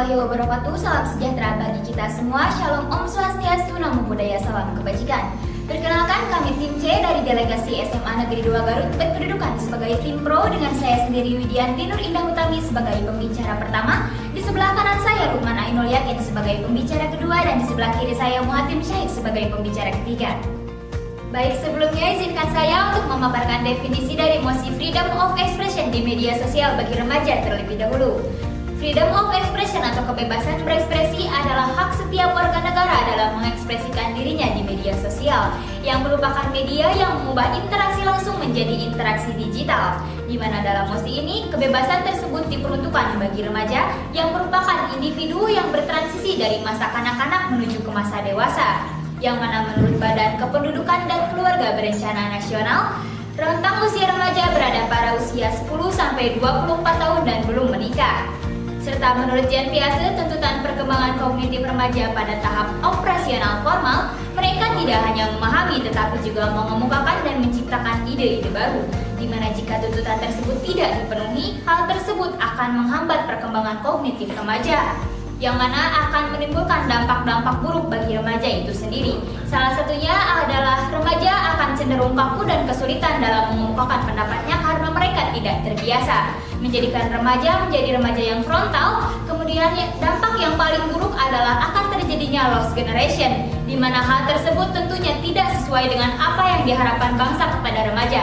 warahmatullahi wabarakatuh. Salam sejahtera bagi kita semua. Shalom, Om Swastiastu, Namo Buddhaya, salam kebajikan. Perkenalkan, kami tim C dari Delegasi SMA Negeri 2 Garut berkedudukan sebagai tim pro dengan saya sendiri Widianti Nur Indah Utami sebagai pembicara pertama. Di sebelah kanan saya Lukman Ainul Yakin sebagai pembicara kedua dan di sebelah kiri saya Muhatim Syahid sebagai pembicara ketiga. Baik, sebelumnya izinkan saya untuk memaparkan definisi dari mosi freedom of expression di media sosial bagi remaja terlebih dahulu. Freedom of expression atau kebebasan berekspresi adalah hak setiap warga negara dalam mengekspresikan dirinya di media sosial, yang merupakan media yang mengubah interaksi langsung menjadi interaksi digital, di mana dalam mosi ini kebebasan tersebut diperuntukkan bagi remaja yang merupakan individu yang bertransisi dari masa kanak-kanak menuju ke masa dewasa, yang mana menurut Badan Kependudukan dan Keluarga Berencana Nasional, rentang usia remaja berada pada usia 10-24 tahun dan belum menikah. Serta menurut Jan Piase, tuntutan perkembangan kognitif remaja pada tahap operasional formal, mereka tidak hanya memahami tetapi juga mengemukakan dan menciptakan ide-ide baru, di mana jika tuntutan tersebut tidak dipenuhi, hal tersebut akan menghambat perkembangan kognitif remaja, yang mana akan menimbulkan dampak-dampak buruk bagi remaja itu sendiri. Salah satunya adalah remaja akan cenderung kaku dan kesulitan dalam mengemukakan pendapatnya karena mereka tidak terbiasa, menjadikan remaja menjadi remaja yang frontal. Kemudian dampak yang paling buruk adalah akan terjadinya lost generation, di mana hal tersebut tentunya tidak sesuai dengan apa yang diharapkan bangsa kepada remaja.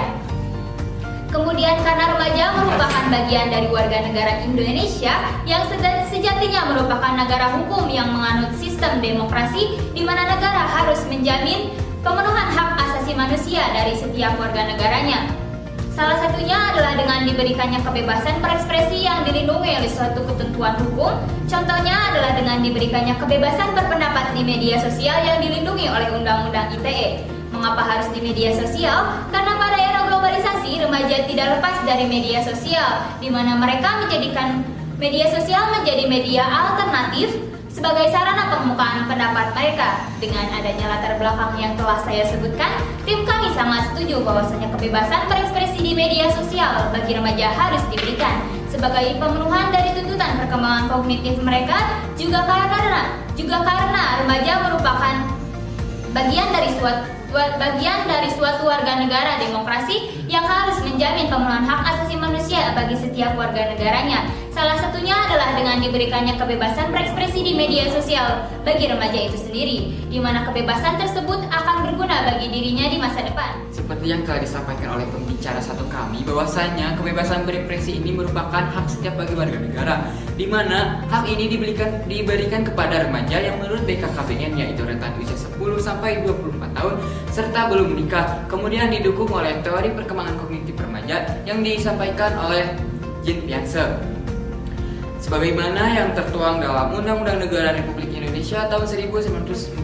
Kemudian karena remaja merupakan bagian dari warga negara Indonesia yang sejatinya merupakan negara hukum yang menganut sistem demokrasi, di mana negara harus menjamin pemenuhan hak asasi manusia dari setiap warga negaranya. Salah satunya adalah dengan diberikannya kebebasan berekspresi yang dilindungi oleh suatu ketentuan hukum. Contohnya adalah dengan diberikannya kebebasan berpendapat di media sosial yang dilindungi oleh Undang-Undang ITE. Mengapa harus di media sosial? Karena pada era globalisasi, remaja tidak lepas dari media sosial, di mana mereka menjadikan media sosial menjadi media alternatif sebagai sarana pengemukaan pendapat mereka. Dengan adanya latar belakang yang telah saya sebutkan, tim kami sangat setuju bahwasanya kebebasan berekspresi di media sosial bagi remaja harus diberikan sebagai pemenuhan dari tuntutan perkembangan kognitif mereka, juga karena remaja merupakan bagian dari suatu warga negara demokrasi yang harus menjamin pemenuhan hak asasi manusia bagi setiap warga negaranya. Salah satunya adalah dengan diberikannya kebebasan berekspresi di media sosial bagi remaja itu sendiri, di mana kebebasan tersebut akan berguna bagi dirinya di masa depan. Seperti yang telah disampaikan oleh pembicara satu kami, bahwasanya kebebasan berekspresi ini merupakan hak setiap bagi warga negara, di mana hak ini diberikan kepada remaja yang menurut BKKBN yaitu rentan usia 10-24 tahun serta belum menikah. Kemudian didukung oleh teori perkembangan kognitif remaja yang disampaikan oleh Jan Piase, sebagaimana yang tertuang dalam Undang-Undang Negara Republik Indonesia tahun 1945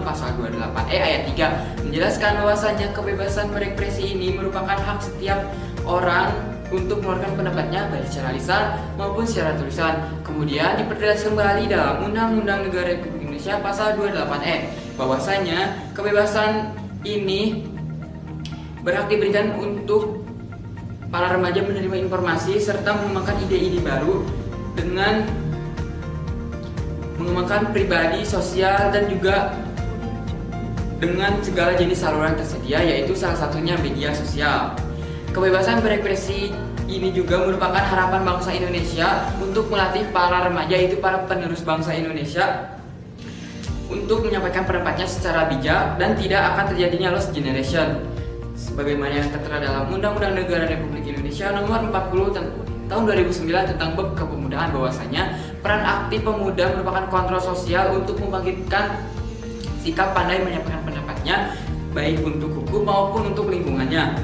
pasal 28E ayat 3 menjelaskan bahwasanya kebebasan berekspresi ini merupakan hak setiap orang untuk mengeluarkan pendapatnya baik secara lisan maupun secara tulisan. Kemudian dipertegas kembali dalam Undang-Undang Negara Republik Indonesia pasal 28E bahwasanya kebebasan ini berhak diberikan untuk para remaja menerima informasi serta mengembangkan ide-ide baru dengan mengembangkan pribadi, sosial, dan juga dengan segala jenis saluran tersedia, yaitu salah satunya media sosial. Kebebasan berekspresi ini juga merupakan harapan bangsa Indonesia untuk melatih para remaja, yaitu para penerus bangsa Indonesia, untuk menyampaikan pendapatnya secara bijak dan tidak akan terjadinya lost generation, sebagaimana yang tertera dalam Undang-Undang Negara Republik Indonesia Nomor 40 tahun 2009 tentang bab kepemudaan, bahwasanya peran aktif pemuda merupakan kontrol sosial untuk membangkitkan sikap pandai menyampaikan pendapatnya baik untuk hukum maupun untuk lingkungannya.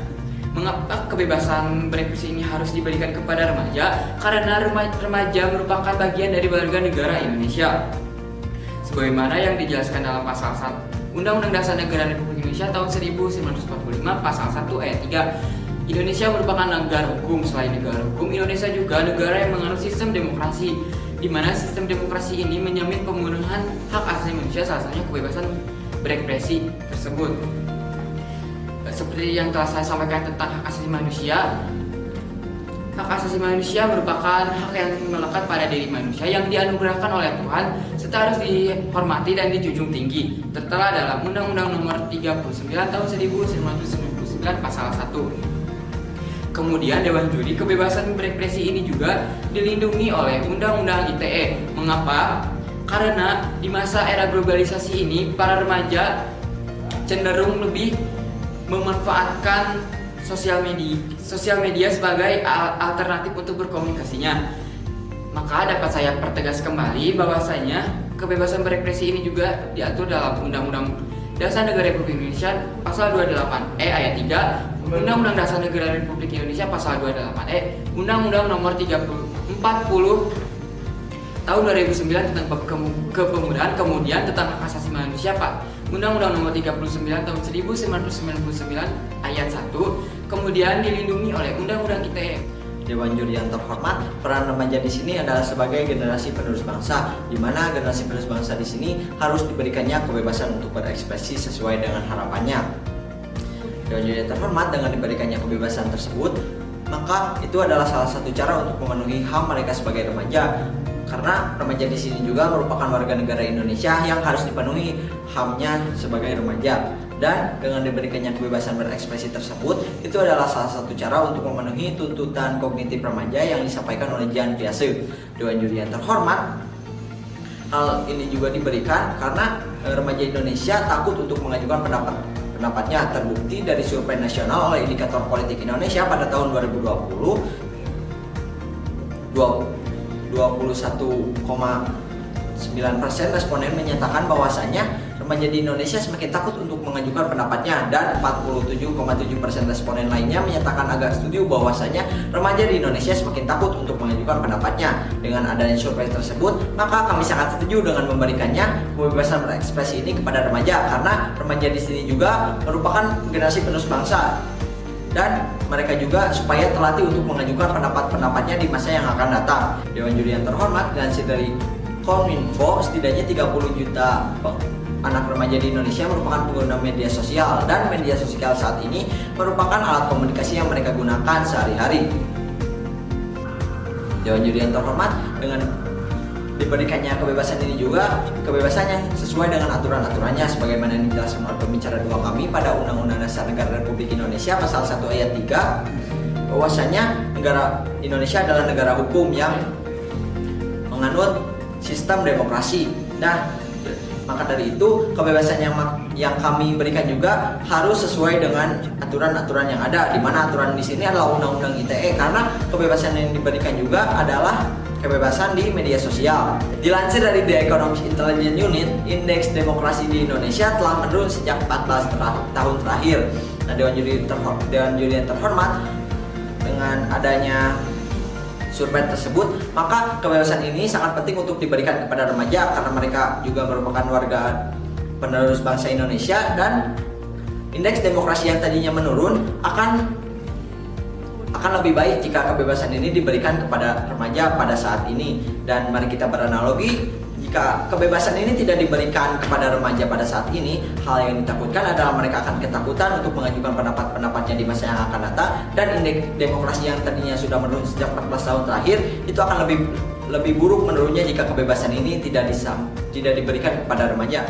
Mengapa kebebasan berekspresi ini harus diberikan kepada remaja? Karena remaja merupakan bagian dari warga negara Indonesia, sebagaimana yang dijelaskan dalam pasal 1 Undang-Undang Dasar Negara Republik Indonesia tahun 1945 pasal 1 ayat 3. Indonesia merupakan negara hukum. Selain negara hukum, Indonesia juga negara yang menganut sistem demokrasi, di mana sistem demokrasi ini menjamin pemenuhan hak asasi manusia, salah satunya kebebasan berekspresi tersebut. Seperti yang telah saya sampaikan tentang hak asasi manusia, Hak asasi manusia merupakan hak yang melekat pada diri manusia yang dianugerahkan oleh Tuhan serta harus dihormati dan dijunjung tinggi. Tertera dalam Undang-Undang Nomor 39 Tahun 1999 Pasal 1. Kemudian Dewan Juri kebebasan berekspresi ini juga dilindungi oleh Undang-Undang ITE. Mengapa? Karena di masa era globalisasi ini para remaja cenderung lebih memanfaatkan sosial media sebagai alternatif untuk berkomunikasinya. Maka dapat saya pertegas kembali bahwasanya kebebasan berekspresi ini juga diatur dalam Undang-Undang Dasar Negara Republik Indonesia Pasal 28E ayat 3, Undang-Undang Dasar Negara Republik Indonesia Pasal 28E, Undang-Undang Nomor 40 Tahun 2009 tentang kepemudaan, kemudian tentang hak asasi manusia Pak. Undang-Undang Nomor 39 Tahun 1999 ayat 1, kemudian dilindungi oleh Undang-Undang ITE. Dewan Juri yang terhormat, peran remaja di sini adalah sebagai generasi penerus bangsa, di mana generasi penerus bangsa di sini harus diberikannya kebebasan untuk berekspresi sesuai dengan harapannya. Dewan Juri yang terhormat, dengan diberikannya kebebasan tersebut, maka itu adalah salah satu cara untuk memenuhi HAM mereka sebagai remaja. Karena remaja di sini juga merupakan warga negara Indonesia yang harus dipenuhi HAM-nya sebagai remaja. Dan dengan diberikannya kebebasan berekspresi tersebut, itu adalah salah satu cara untuk memenuhi tuntutan kognitif remaja yang disampaikan oleh Jan Piaget. Dewan Juri yang terhormat, hal ini juga diberikan karena remaja Indonesia takut untuk mengajukan pendapatnya. Terbukti dari survei nasional oleh Indikator Politik Indonesia pada tahun 21,9% responden menyatakan bahwasanya remaja di Indonesia semakin takut untuk mengajukan pendapatnya, dan 47,7% responden lainnya menyatakan agak setuju bahwasanya remaja di Indonesia semakin takut untuk mengajukan pendapatnya. Dengan adanya survei tersebut, maka kami sangat setuju dengan memberikannya kebebasan berekspresi ini kepada remaja, karena remaja di sini juga merupakan generasi penerus bangsa. Dan mereka juga supaya terlatih untuk mengajukan pendapat-pendapatnya di masa yang akan datang. Dewan Juri yang terhormat, dilansir dari Kominfo, setidaknya 30 juta anak remaja di Indonesia merupakan pengguna media sosial, dan media sosial saat ini merupakan alat komunikasi yang mereka gunakan sehari-hari. Dewan Juri yang terhormat, dengan diberikannya kebebasan ini juga, kebebasannya sesuai dengan aturan-aturannya sebagaimana yang dijelaskan oleh pembicara dua kami pada Undang-Undang Dasar Negara Republik Indonesia Pasal 1 ayat 3, bahwasanya negara Indonesia adalah negara hukum yang menganut sistem demokrasi. Nah, maka dari itu kebebasan yang kami berikan juga harus sesuai dengan aturan-aturan yang ada, di mana aturan di sini adalah Undang-Undang ITE, karena kebebasan yang diberikan juga adalah kebebasan di media sosial. Dilansir dari The Economic Intelligence Unit, indeks demokrasi di Indonesia telah menurun sejak 14 tahun terakhir. Nah, Dewan Juri yang terhormat, dengan adanya survei tersebut, maka kebebasan ini sangat penting untuk diberikan kepada remaja, karena mereka juga merupakan warga penerus bangsa Indonesia, dan indeks demokrasi yang tadinya menurun akan lebih baik jika kebebasan ini diberikan kepada remaja pada saat ini. Dan mari kita beranalogi, jika kebebasan ini tidak diberikan kepada remaja pada saat ini, hal yang ditakutkan adalah mereka akan ketakutan untuk mengajukan pendapat-pendapatnya di masa yang akan datang, dan indeks demokrasi yang tadinya sudah menurun sejak 14 tahun terakhir itu akan lebih buruk menurunnya jika kebebasan ini tidak diberikan kepada remaja.